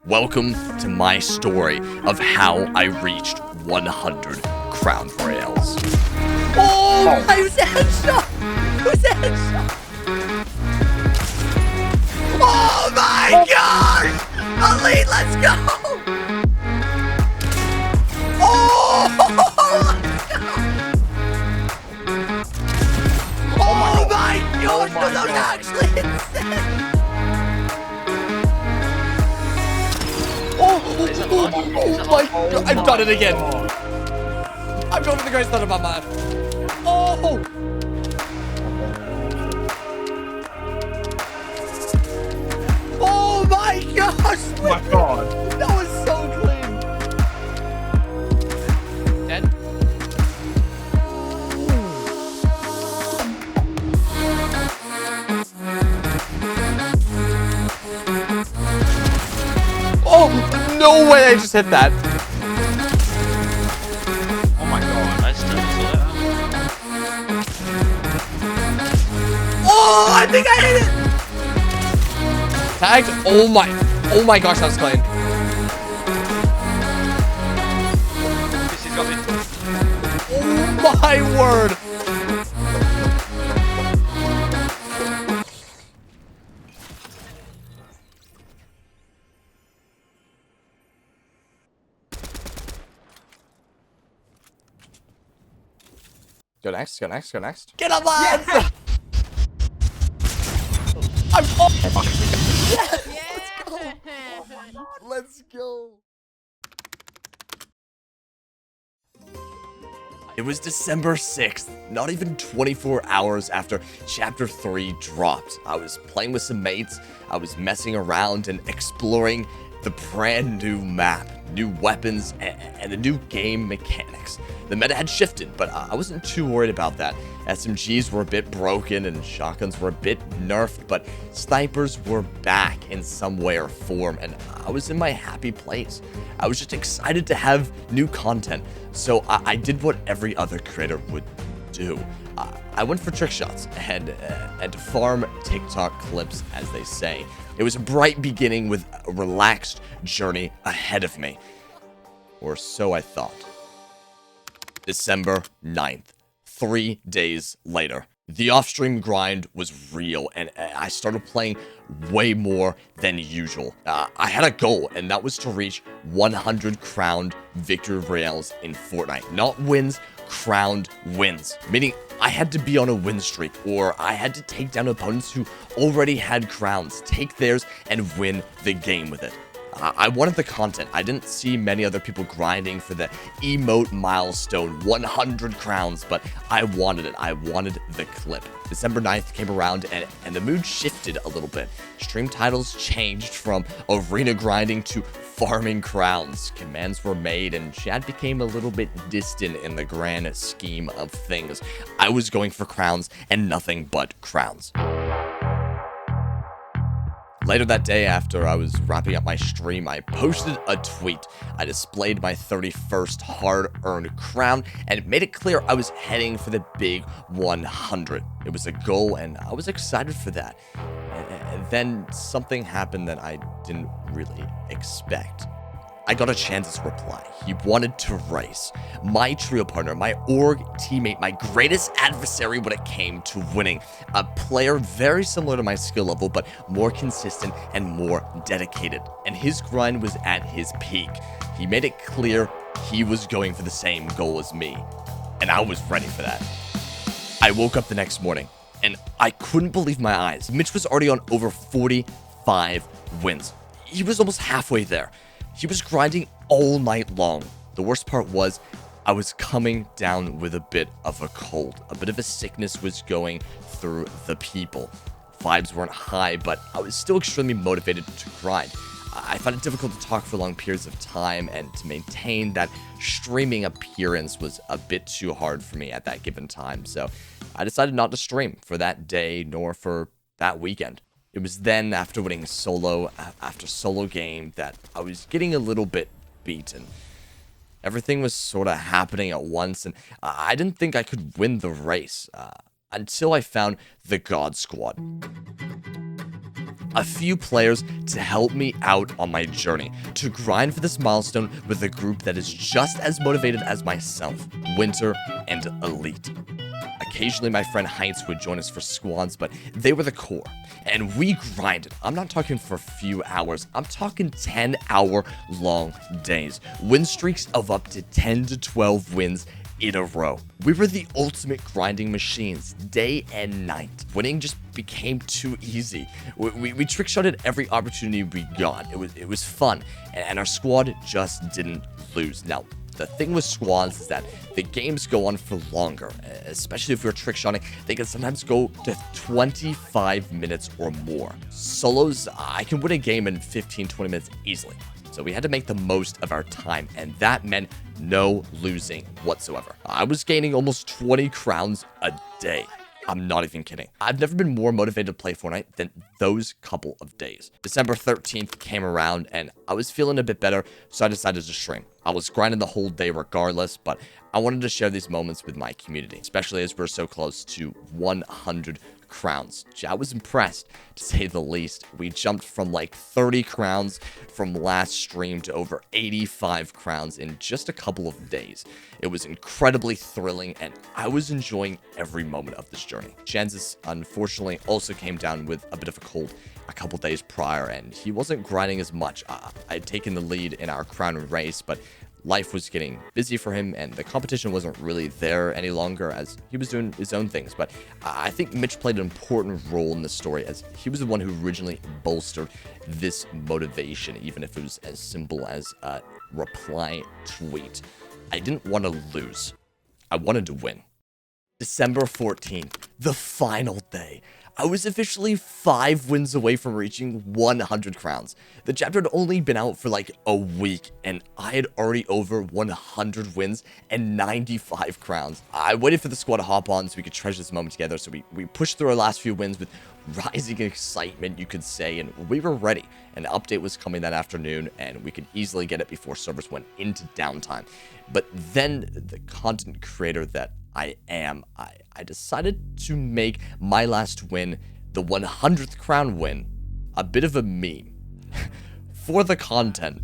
Welcome to my story of how I reached 100 crown rails. Oh, I was a headshot! It was a headshot! Oh my gosh! Elite, let's go! Oh, let's go! Oh my gosh, no, that was actually insane! Oh my god, I've done it again! I'm going to the greatest thunder of my mind. Oh! Oh my gosh! Oh my god. That was so clean! Dead? Oh, no way I just hit that. Oh my god, I still saw that. Oh, I think I hit it! Tagged? Oh my gosh, that was clean. He's got me. Oh my word! Go next, go next, go next. Get up, lads! Yeah. I'm yes! Let's go! Oh my God. Let's go! It was December 6th, not even 24 hours after Chapter 3 dropped. I was playing with some mates, I was messing around and exploring the brand new map, new weapons, and the new game mechanics. The meta had shifted, but I wasn't too worried about that. SMGs were a bit broken and shotguns were a bit nerfed, but snipers were back in some way or form, and I was in my happy place. I was just excited to have new content, so I did what every other creator would do. I went for trick shots and to farm TikTok clips, as they say. It was a bright beginning with a relaxed journey ahead of me. Or so I thought. December 9th, 3 days later. The off-stream grind was real, and I started playing way more than usual. I had a goal, and that was to reach 100 crowned victory rails in Fortnite. Not wins, crowned wins. Meaning, I had to be on a win streak, or I had to take down opponents who already had crowns, take theirs, and win the game with it. I wanted the content. I didn't see many other people grinding for the emote milestone, 100 crowns, but I wanted it. I wanted the clip. December 9th came around and the mood shifted a little bit. Stream titles changed from arena grinding to farming crowns. Commands were made and chat became a little bit distant in the grand scheme of things. I was going for crowns and nothing but crowns. Later that day, after I was wrapping up my stream, I posted a tweet. I displayed my 31st hard-earned crown and made it clear I was heading for the big 100. It was a goal, and I was excited for that. And then something happened that I didn't really expect. I got a Chance's reply. He wanted to race. My trio partner, my org teammate, my greatest adversary when it came to winning. A player very similar to my skill level, but more consistent and more dedicated. And his grind was at his peak. He made it clear he was going for the same goal as me. And I was ready for that. I woke up the next morning, and I couldn't believe my eyes. Mitch was already on over 45 wins. He was almost halfway there. He was grinding all night long. The worst part was, I was coming down with a bit of a cold. A bit of a sickness was going through the people. Vibes weren't high, but I was still extremely motivated to grind. I found it difficult to talk for long periods of time, and to maintain that streaming appearance was a bit too hard for me at that given time, so I decided not to stream for that day nor for that weekend. It was then, after winning solo after solo game, that I was getting a little bit beaten. Everything was sort of happening at once, and I didn't think I could win the race until I found the God Squad. a few players to help me out on my journey, to grind for this milestone with a group that is just as motivated as myself, Winter and Elite. Occasionally, my friend Heinz would join us for squads, but they were the core, and we grinded. I'm not talking for a few hours, I'm talking 10-hour long days, win streaks of up to 10 to 12 wins in a row. We were the ultimate grinding machines, day and night. Winning just became too easy. We trick-shotted every opportunity we got. It was fun, and our squad just didn't lose. Now, the thing with squads is that the games go on for longer, especially if you're trick-shotting. They can sometimes go to 25 minutes or more. Solos, I can win a game in 15-20 minutes easily. So we had to make the most of our time, and that meant no losing whatsoever. I was gaining almost 20 crowns a day. I'm not even kidding. I've never been more motivated to play Fortnite than those couple of days. December 13th came around and I was feeling a bit better, so I decided to stream. I was grinding the whole day regardless, but I wanted to share these moments with my community, especially as we're so close to 100 crowns. I was impressed, to say the least. We jumped from like 30 crowns from last stream to over 85 crowns in just a couple of days. It was incredibly thrilling, and I was enjoying every moment of this journey. Jansis, unfortunately, also came down with a bit of a cold a couple days prior, and he wasn't grinding as much. I had taken the lead in our crown race, but life was getting busy for him, and the competition wasn't really there any longer as he was doing his own things. But I think Mitch played an important role in the story, as he was the one who originally bolstered this motivation, even if it was as simple as a reply tweet. I didn't want to lose. I wanted to win. December 14th, the final day. I was officially 5 wins away from reaching 100 crowns. The chapter had only been out for like a week, and I had already over 100 wins and 95 crowns. I waited for the squad to hop on so we could treasure this moment together, so we pushed through our last few wins with rising excitement, you could say, and we were ready. An update was coming that afternoon, and we could easily get it before servers went into downtime. But then the content creator that I decided to make my last win, the 100th crown win, a bit of a meme. For the content,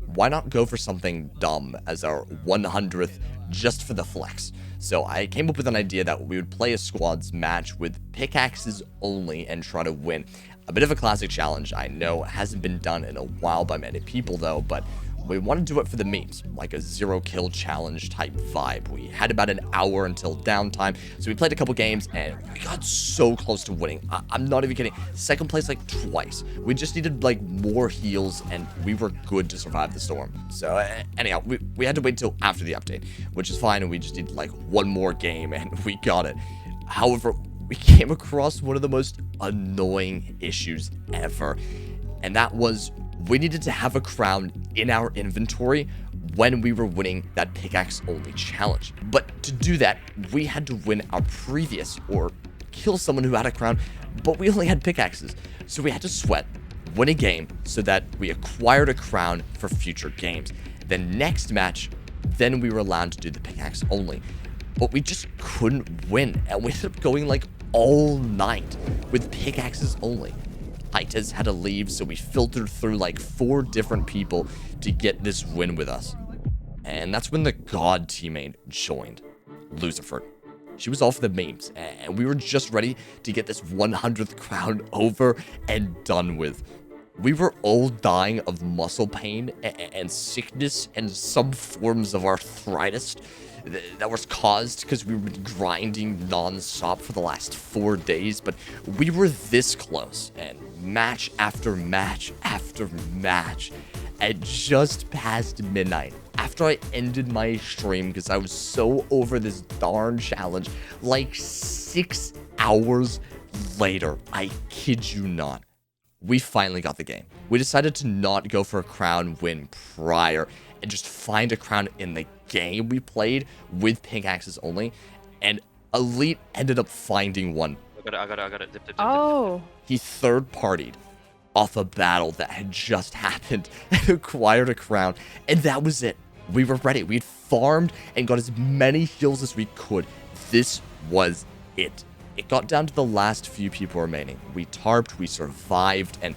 why not go for something dumb as our 100th just for the flex? So I came up with an idea that we would play a squads match with pickaxes only and try to win. A bit of a classic challenge, I know. It hasn't been done in a while by many people though, but we want to do it for the memes, like a 0 kill challenge type vibe. We had about an hour until downtime, so we played a couple games, and we got so close to winning. I'm not even kidding. Second place like twice. We just needed like more heals, and we were good to survive the storm. So anyhow, we had to wait until after the update, which is fine, and we just needed like one more game, and we got it. However, we came across one of the most annoying issues ever, and that was we needed to have a crown in our inventory when we were winning that pickaxe only challenge. But to do that, we had to win our previous or kill someone who had a crown, but we only had pickaxes. So we had to sweat, win a game so that we acquired a crown for future games. Then next match, then we were allowed to do the pickaxe only. But we just couldn't win, and we ended up going like all night with pickaxes only. Itas had to leave, so we filtered through like 4 different people to get this win with us. And that's when the god teammate joined, Lucifer. She was all for the memes, and we were just ready to get this 100th crown over and done with. We were all dying of muscle pain and sickness and some forms of arthritis that was caused because we were grinding non-stop for the last 4 days, but we were this close, and match after match after match at just past midnight, after I ended my stream because I was so over this darn challenge, like 6 hours later, I kid you not, we finally got the game. We decided to not go for a crown win prior and just find a crown in the game we played with pickaxes only, and Elite ended up finding one. I got it. Dip. Oh. He third-partied off a battle that had just happened and acquired a crown, and that was it. We were ready. We had farmed and got as many heals as we could. This was it. It got down to the last few people remaining. We tarped, we survived, and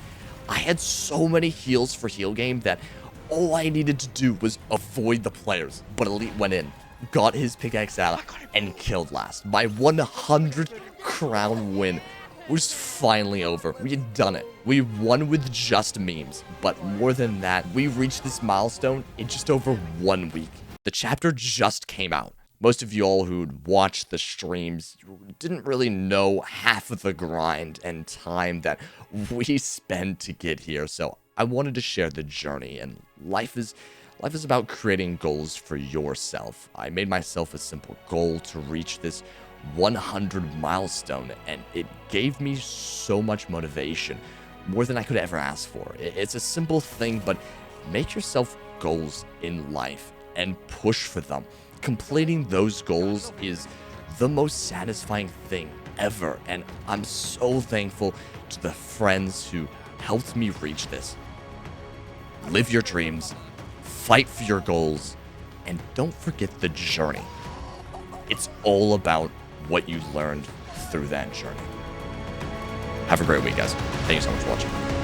I had so many heals for heal game that all I needed to do was avoid the players. But Elite went in, got his pickaxe out, and killed last. My 100th crown win was finally over. We had done it. We won with just memes. But more than that, we reached this milestone in just over 1 week. The chapter just came out. Most of y'all who'd watched the streams didn't really know half of the grind and time that we spent to get here, so I wanted to share the journey. And life is about creating goals for yourself. I made myself a simple goal to reach this 100 milestone, and it gave me so much motivation, more than I could ever ask for. It's a simple thing, but make yourself goals in life and push for them. Completing those goals is the most satisfying thing ever, and I'm so thankful to the friends who helped me reach this. Live your dreams, fight for your goals, and don't forget the journey. It's all about what you learned through that journey. Have a great week, guys. Thank you so much for watching.